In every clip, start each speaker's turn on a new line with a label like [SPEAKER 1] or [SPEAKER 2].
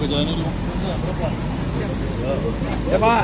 [SPEAKER 1] Gue jalanin dulu. Berapa? Siap.
[SPEAKER 2] Ya Pak.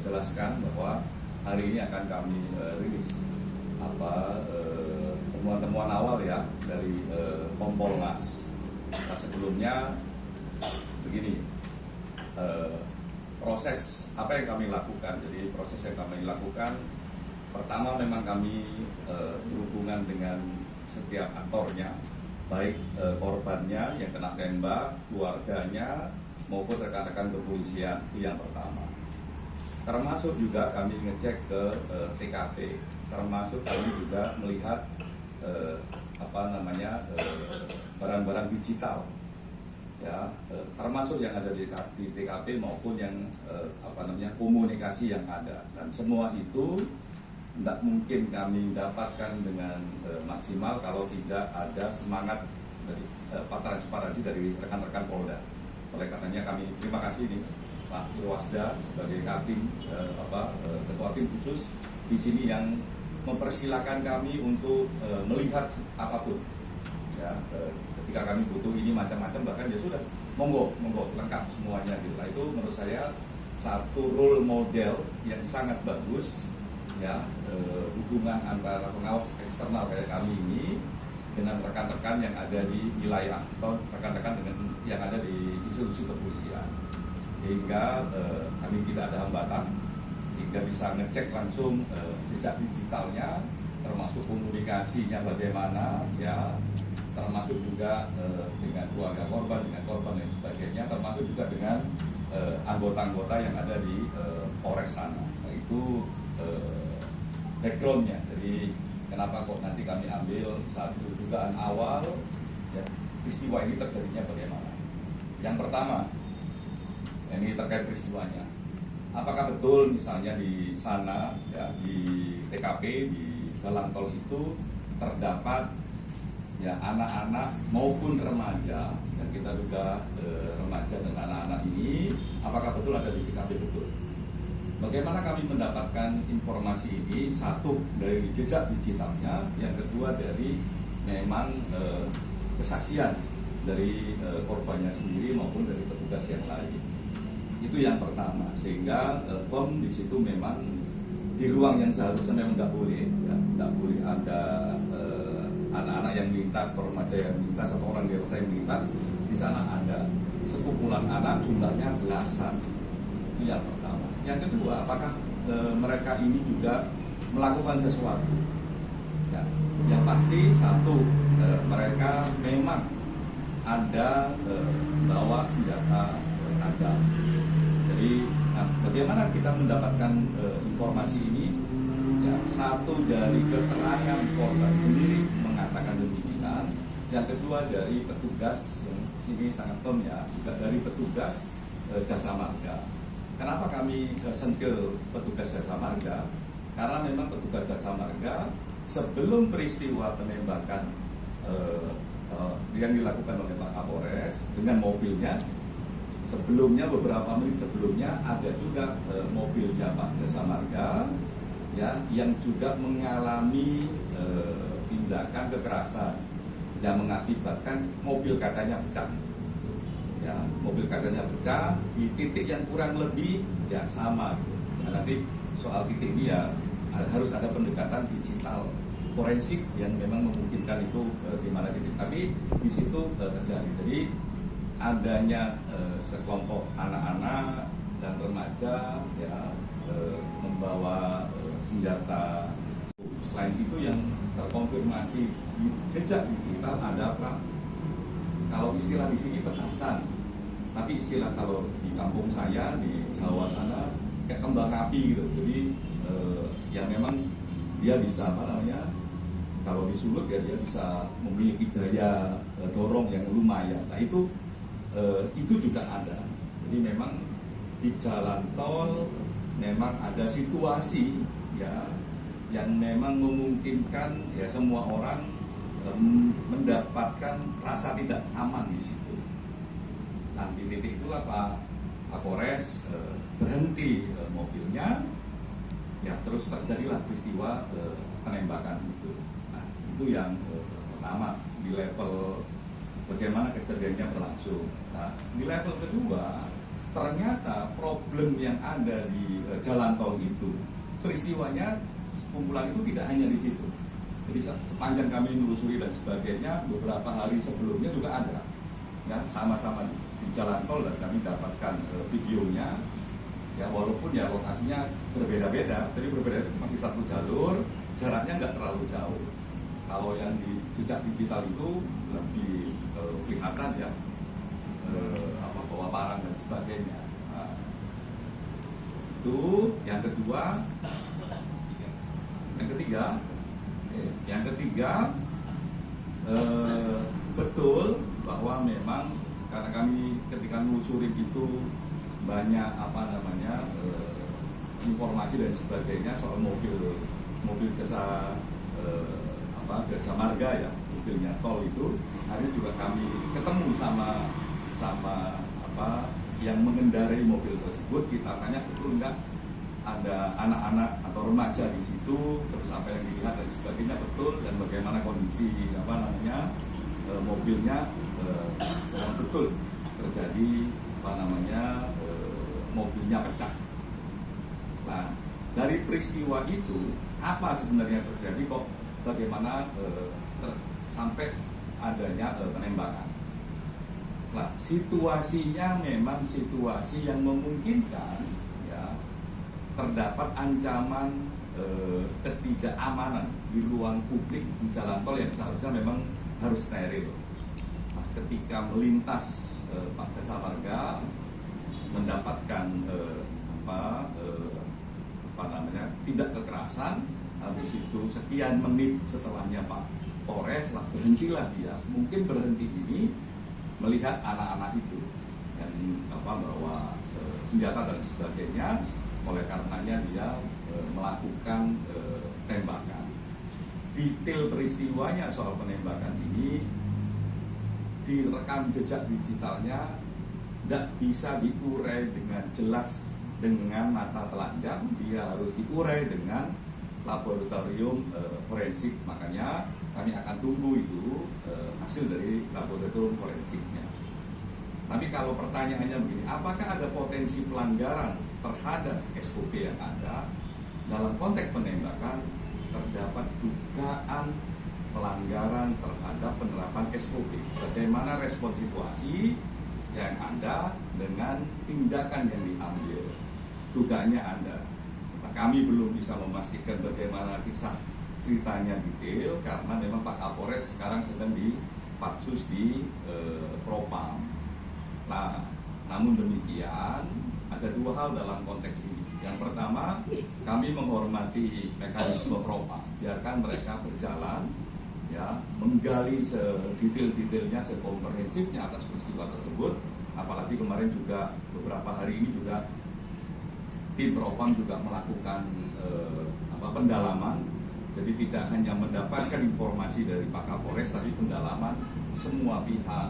[SPEAKER 3] Jelaskan bahwa hari ini akan kami rilis temuan-temuan awal ya dari Kompolnas. Nah, sebelumnya begini, proses apa yang kami lakukan. Jadi proses yang kami lakukan pertama memang kami berhubungan dengan setiap aktornya, baik korbannya yang kena tembak, keluarganya maupun rekan-rekan kepolisian. Itu yang pertama. Termasuk juga kami ngecek ke TKP, termasuk kami juga melihat barang-barang digital, ya, termasuk yang ada di TKP maupun yang komunikasi yang ada. Dan semua itu tidak mungkin kami dapatkan dengan maksimal kalau tidak ada semangat dari transparansi dari rekan-rekan Polda. Oleh karenanya kami terima kasih nih Pak Irwasda sebagai Katim, Ketua Tim Khusus di sini yang mempersilahkan kami untuk melihat apapun. Ya, ketika kami butuh ini macam-macam, bahkan ya sudah, monggo lengkap semuanya gitu. Nah, itu menurut saya satu role model yang sangat bagus, ya, hubungan antara pengawas eksternal kayak kami ini dengan rekan-rekan yang ada di wilayah atau rekan-rekan dengan yang ada di institusi kepolisian. Sehingga kami tidak ada hambatan, sehingga bisa ngecek langsung jejak digitalnya, termasuk komunikasinya bagaimana, ya, termasuk juga dengan keluarga korban, dengan korban dan sebagainya, termasuk juga dengan anggota-anggota yang ada di Polres sana. Nah, itu backgroundnya. Jadi kenapa kok nanti kami ambil satu dugaan awal, ya, peristiwa ini terjadinya bagaimana. Yang pertama, ini terkait peristiwanya. Apakah betul misalnya di sana, ya, di TKP di jalan tol itu terdapat ya anak-anak maupun remaja, dan kita duga remaja dan anak-anak ini apakah betul ada di TKP betul? Bagaimana kami mendapatkan informasi ini? Satu, dari jejak digitalnya, yang kedua dari memang kesaksian dari korbannya sendiri maupun dari petugas yang lain. Itu yang pertama, sehingga POM di situ memang di ruang yang seharusnya memang nggak boleh, ya, nggak boleh ada anak-anak yang melintas, remaja yang melintas atau orang dewasa yang melintas. Di sana ada sekumpulan anak, jumlahnya belasan. Itu yang pertama. Yang kedua, apakah mereka ini juga melakukan sesuatu? Ya, yang pasti satu, mereka memang ada bawa senjata tajam. Jadi, bagaimana kita mendapatkan informasi ini? Ya, satu dari keterangan korban sendiri mengatakan demikian. Yang kedua dari petugas, yang sini sangat firm ya, juga dari petugas jasa marga. Kenapa kami sentil petugas jasa marga? Karena memang petugas jasa marga sebelum peristiwa penembakan yang dilakukan oleh Pak Kapolres dengan mobilnya, sebelumnya beberapa menit sebelumnya ada juga mobilnya Pak Jasa Marga, ya, yang juga mengalami tindakan kekerasan yang mengakibatkan mobil kacanya pecah. Ya, mobil kacanya pecah di titik yang kurang lebih ya sama. Nah, nanti soal titik ini ya harus ada pendekatan digital forensik yang memang memungkinkan itu di mana titik. Tapi di situ terjadi. Jadi adanya sekelompok anak-anak dan remaja ya membawa senjata. Selain itu yang terkonfirmasi di jejak digital ada apa? Kalau istilah di sini petasan, tapi istilah kalau di kampung saya di Jawa sana kayak kembang api gitu. Jadi yang memang dia bisa kalau disulut ya dia bisa memiliki daya dorong yang lumayan. Nah itu juga ada. Jadi memang di jalan tol memang ada situasi ya yang memang memungkinkan ya semua orang mendapatkan rasa tidak aman di situ. Nah di titik itulah Pak Kapolres berhenti mobilnya, ya terus terjadilah peristiwa penembakan itu. Nah itu yang pertama di level bagaimana kejadiannya berlangsung. Nah di level kedua ternyata problem yang ada di jalan tol itu peristiwanya kumpulan itu tidak hanya di situ. Jadi sepanjang kami menelusuri dan sebagainya, beberapa hari sebelumnya juga ada, ya sama-sama di jalan tol dan kami dapatkan videonya, ya walaupun ya lokasinya berbeda-beda, tapi berbeda itu masih satu jalur, jaraknya nggak terlalu jauh. Kalau yang di jejak digital itu lebih kelihatan ya, bawa barang dan sebagainya. Nah, itu yang kedua. Yang ketiga, betul bahwa memang karena kami ketika menelusuri itu banyak informasi dan sebagainya soal mobil jasa jasa marga ya, mobilnya tol itu. Hari juga kami ketemu sama yang mengendarai mobil tersebut. Kita tanya betul enggak ada anak-anak atau remaja di situ, terus apa yang dilihat dan sebagainya betul, dan bagaimana kondisi mobilnya betul terjadi mobilnya pecah. Nah dari peristiwa itu apa sebenarnya terjadi kok bagaimana sampai adanya penembakan? Nah situasinya memang situasi yang memungkinkan terdapat ancaman ketidakamanan di ruang publik di jalan tol yang seharusnya memang harus steril. Nah, ketika melintas Pak Jasa Marga mendapatkan tidak kekerasan, habis itu sekian menit setelahnya Pak Polres lah berhentilah dia. Mungkin berhenti ini melihat anak-anak itu yang bawa senjata dan sebagainya. Oleh karenanya dia melakukan tembakan. Detail peristiwanya soal penembakan ini direkam jejak digitalnya tidak bisa diurai dengan jelas dengan mata telanjang. Dia harus diurai dengan laboratorium forensik. Makanya kami akan tunggu itu hasil dari laboratorium forensiknya. Tapi kalau pertanyaannya begini, apakah ada potensi pelanggaran terhadap SOP yang ada? Dalam konteks penembakan terdapat dugaan pelanggaran terhadap penerapan SOP. Bagaimana respon situasi yang ada dengan tindakan yang diambil? Dugaannya ada. Nah, kami belum bisa memastikan bagaimana kisah ceritanya detail karena memang Pak Kapolres sekarang sedang dipatsus di Propam. Nah, namun demikian ada dua hal dalam konteks ini. Yang pertama, kami menghormati mekanisme Propam, biarkan mereka berjalan, ya, menggali sedetail-detailnya, sekomprehensifnya atas peristiwa tersebut. Apalagi kemarin juga beberapa hari ini juga tim Propam juga melakukan pendalaman. Jadi tidak hanya mendapatkan informasi dari Pak Kapolres, tapi pendalaman semua pihak,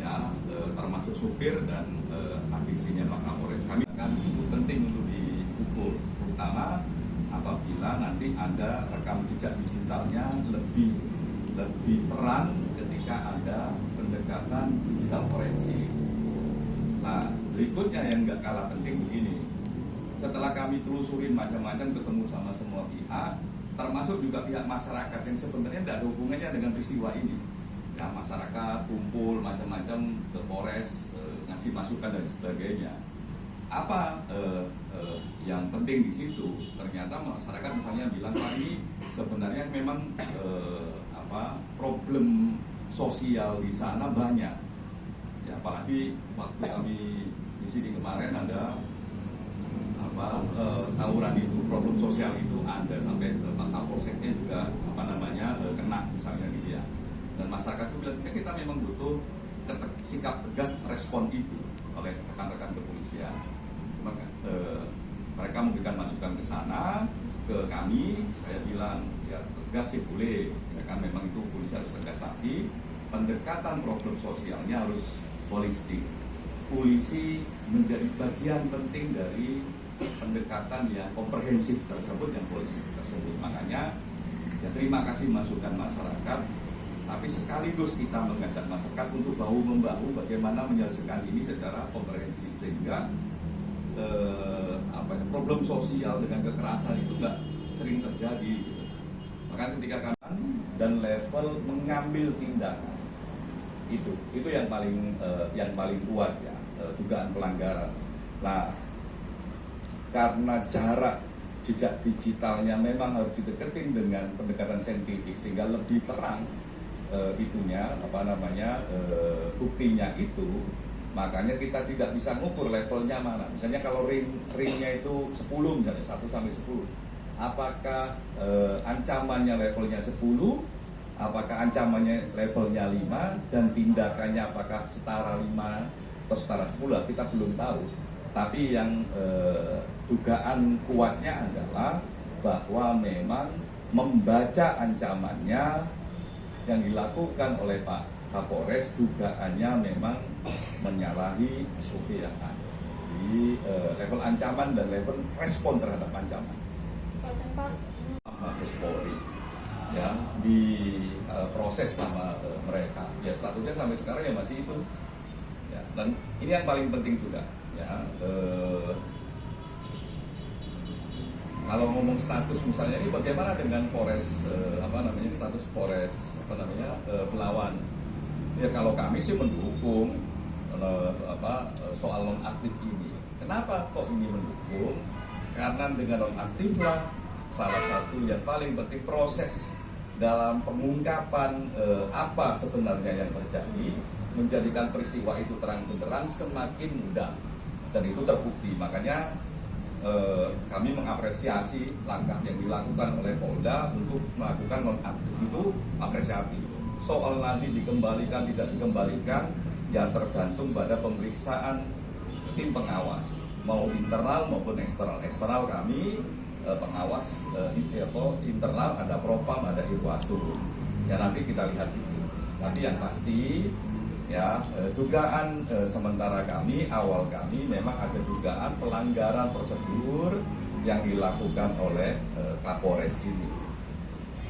[SPEAKER 3] ya, termasuk supir dan adisinya Pak Kapolres. Kami akan itu penting untuk diukur, terutama apabila nanti ada rekam jejak digitalnya lebih terang ketika ada pendekatan digital forensik. Nah, berikutnya yang nggak kalah penting begini. Setelah kami telusurin macam-macam, ketemu sama semua pihak, termasuk juga pihak masyarakat yang sebenarnya tidak ada hubungannya dengan peristiwa ini. Ya, masyarakat kumpul macam-macam ke Polres, ngasih masukan dan sebagainya. Apa yang penting di situ? Ternyata masyarakat misalnya bilang, Pak, ini sebenarnya memang problem sosial di sana banyak. Ya, apalagi waktu kami di sini kemarin ada tawuran itu, problem sosial itu ada sampai ke Pak Kapolres Dan masyarakat itu bilang kita memang butuh sikap tegas respon itu oleh rekan-rekan kepolisian. Maka, mereka memberikan masukan ke sana, ke kami. Saya bilang ya tegas sih boleh, ya kan memang itu polisi harus tegas, tapi pendekatan problem sosialnya harus holistik. Polisi menjadi bagian penting dari pendekatan yang komprehensif tersebut, yang holistik tersebut. Makanya ya terima kasih masukan masyarakat, tapi sekaligus kita mengajak masyarakat untuk bahu-membahu bagaimana menyelesaikan ini secara komprehensif, sehingga problem sosial dengan kekerasan itu nggak sering terjadi gitu. Maka ketika kami dan level mengambil tindakan itu yang paling kuat ya, dugaan pelanggaran. Nah, karena jarak jejak digitalnya memang harus dideketin dengan pendekatan saintifik sehingga lebih terang buktinya itu, makanya kita tidak bisa ngukur levelnya mana. Misalnya kalau ringnya itu 10 misalnya 1 sampai 10, apakah ancamannya levelnya 10, apakah ancamannya levelnya 5, dan tindakannya apakah setara 5 atau setara 10, kita belum tahu. Tapi yang dugaan kuatnya adalah bahwa memang membaca ancamannya yang dilakukan oleh Pak Kapolres, dugaannya memang menyalahi SOP yang ada di level ancaman dan level respon terhadap ancaman. Mabes Polri ya di proses sama mereka, ya statusnya sampai sekarang ya masih itu ya. Dan ini yang paling penting juga ya, kalau ngomong status misalnya ini bagaimana dengan Polres status Polres Pelawan. Ya kalau kami sih mendukung soal nonaktif ini. Kenapa kok ini mendukung? Karena dengan nonaktif lah salah satu yang paling penting proses dalam pengungkapan apa sebenarnya yang terjadi, menjadikan peristiwa itu terang benderang semakin mudah dan itu terbukti. Makanya kami mengapresiasi langkah yang dilakukan oleh Polda untuk melakukan nonaktif itu apresiatif. Soal nanti dikembalikan tidak dikembalikan ya tergantung pada pemeriksaan tim pengawas, mau internal maupun eksternal. Eksternal kami pengawas internal ada Propam, ada Irwasum. Ya nanti kita lihat itu. Tapi yang pasti ya dugaan sementara awal kami memang ada dugaan pelanggaran prosedur yang dilakukan oleh Kapolres ini.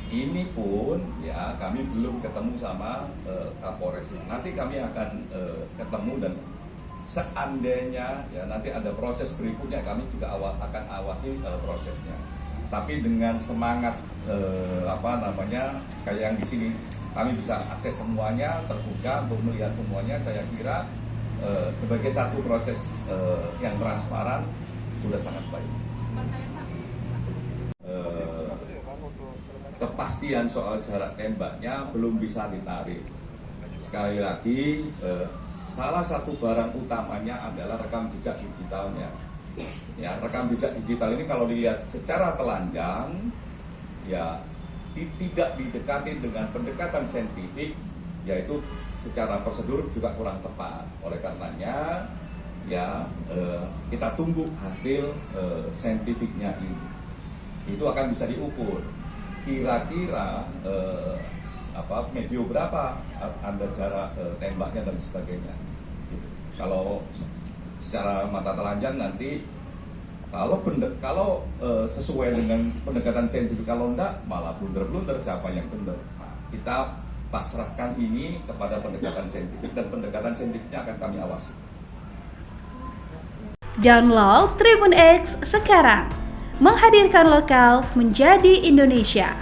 [SPEAKER 3] Ini pun ya kami belum ketemu sama Kapolres. Nanti kami akan ketemu dan seandainya ya nanti ada proses berikutnya kami juga akan awasi prosesnya. Tapi dengan semangat kayak yang di sini kami bisa akses semuanya, terbuka untuk melihat semuanya. Saya kira sebagai satu proses yang transparan sudah sangat baik. Kepastian soal jarak tembaknya belum bisa ditarik. Sekali lagi, salah satu barang utamanya adalah rekam jejak digitalnya. Ya, rekam jejak digital ini kalau dilihat secara telanjang, ya tidak didekati dengan pendekatan saintifik, yaitu secara prosedur juga kurang tepat. Oleh karenanya, ya kita tunggu hasil saintifiknya ini. Itu akan bisa diukur. Kira-kira medio berapa Anda jarak tembaknya dan sebagainya. Gitu. Kalau secara mata telanjang nanti kalau sesuai dengan pendekatan saintifik, kalau enggak malah blunder siapa yang benar. Nah, kita pasrahkan ini kepada pendekatan saintifik dan pendekatan saintifiknya akan kami awasi.
[SPEAKER 2] Download Tribun X sekarang, menghadirkan lokal menjadi Indonesia.